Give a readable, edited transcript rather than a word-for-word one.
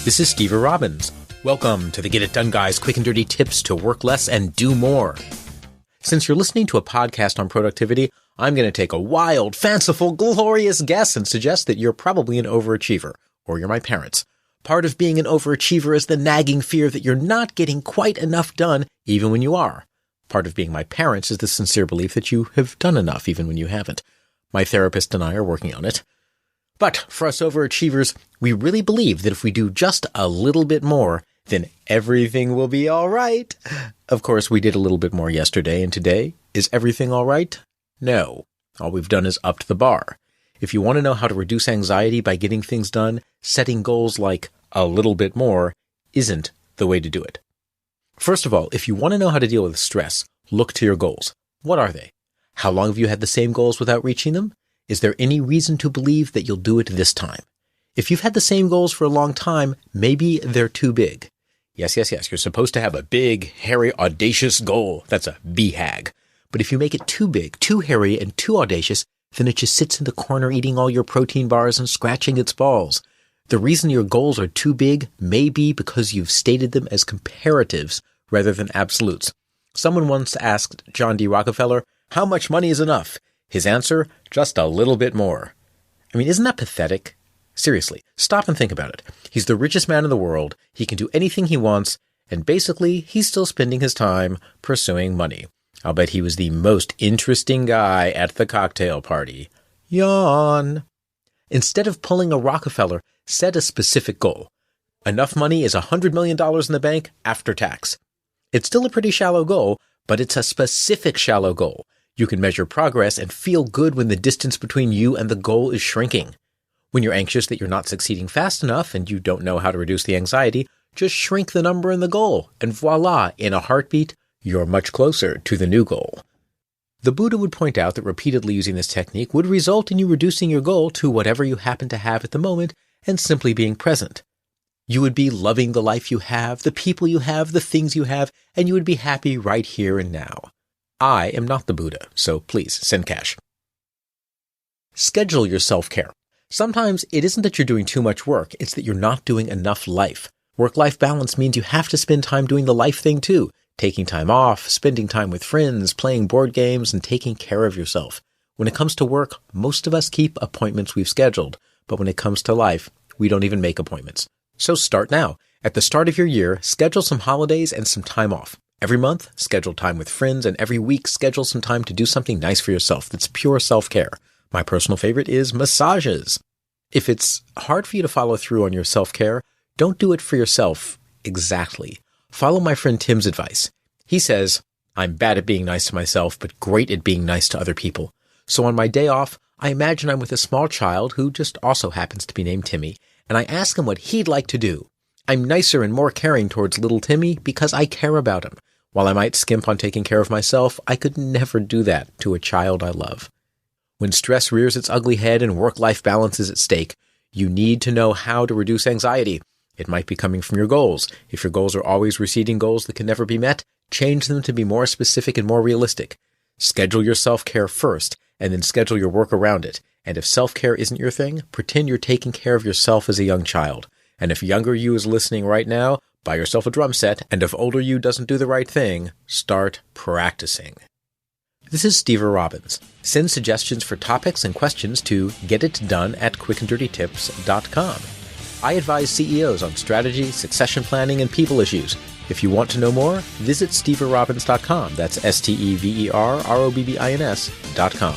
This is Steve Robbins. Welcome to the Get It Done Guys quick and dirty tips to work less and do more. Since you're listening to a podcast on productivity, I'm going to take a wild, fanciful, glorious guess and suggest that you're probably an overachiever, or you're my parents. Part of being an overachiever is the nagging fear that you're not getting quite enough done, even when you are. Part of being my parents is the sincere belief that you have done enough, even when you haven't. My therapist and I are working on it. But for us overachievers, we really believe that if we do just a little bit more, then everything will be all right. Of course, we did a little bit more yesterday, and today, is everything all right? No. All we've done is upped the bar. If you want to know how to reduce anxiety by getting things done, setting goals like a little bit more isn't the way to do it. First of all, if you want to know how to deal with stress, look to your goals. What are they? How long have you had the same goals without reaching them? Is there any reason to believe that you'll do it this time? If you've had the same goals for a long time, maybe they're too big. Yes. You're supposed to have a big, hairy, audacious goal. That's a BHAG. But if you make it too big, too hairy, and too audacious, then it just sits in the corner eating all your protein bars and scratching its balls. The reason your goals are too big may be because you've stated them as comparatives rather than absolutes. Someone once asked John D. Rockefeller, "How much money is enough?" His answer, just a little bit more. I mean, isn't that pathetic? Seriously, stop and think about it. He's the richest man in the world, he can do anything he wants, and basically, he's still spending his time pursuing money. I'll bet he was the most interesting guy at the cocktail party. Yawn. Instead of pulling a Rockefeller, set a specific goal. Enough money is $100 million in the bank after tax. It's still a pretty shallow goal, but it's a specific shallow goal. You can measure progress and feel good when the distance between you and the goal is shrinking. When you're anxious that you're not succeeding fast enough and you don't know how to reduce the anxiety, just shrink the number in the goal, and voila, in a heartbeat, you're much closer to the new goal. The Buddha would point out that repeatedly using this technique would result in you reducing your goal to whatever you happen to have at the moment and simply being present. You would be loving the life you have, the people you have, the things you have, and you would be happy right here and now. I am not the Buddha, so please send cash. Schedule your self-care. Sometimes it isn't that you're doing too much work, it's that you're not doing enough life. Work-life balance means you have to spend time doing the life thing too, taking time off, spending time with friends, playing board games, and taking care of yourself. When it comes to work, most of us keep appointments we've scheduled, but when it comes to life, we don't even make appointments. So start now. At the start of your year, schedule some holidays and some time off. Every month, schedule time with friends, and every week, schedule some time to do something nice for yourself that's pure self-care. My personal favorite is massages. If it's hard for you to follow through on your self-care, don't do it for yourself exactly. Follow my friend Tim's advice. He says, "I'm bad at being nice to myself, but great at being nice to other people. So on my day off, I imagine I'm with a small child who just also happens to be named Timmy, and I ask him what he'd like to do. I'm nicer and more caring towards little Timmy because I care about him. While I might skimp on taking care of myself, I could never do that to a child I love." When stress rears its ugly head and work-life balance is at stake, you need to know how to reduce anxiety. It might be coming from your goals. If your goals are always receding goals that can never be met, change them to be more specific and more realistic. Schedule your self-care first, and then schedule your work around it. And if self-care isn't your thing, pretend you're taking care of yourself as a young child. And if younger you is listening right now, buy yourself a drum set, and if older you doesn't do the right thing, start practicing. This is Steve Robbins. Send suggestions for topics and questions to getitdone@quickanddirtytips.com. I advise CEOs on strategy, succession planning, and people issues. If you want to know more, visit steverobbins.com. That's SteveRobbins.com.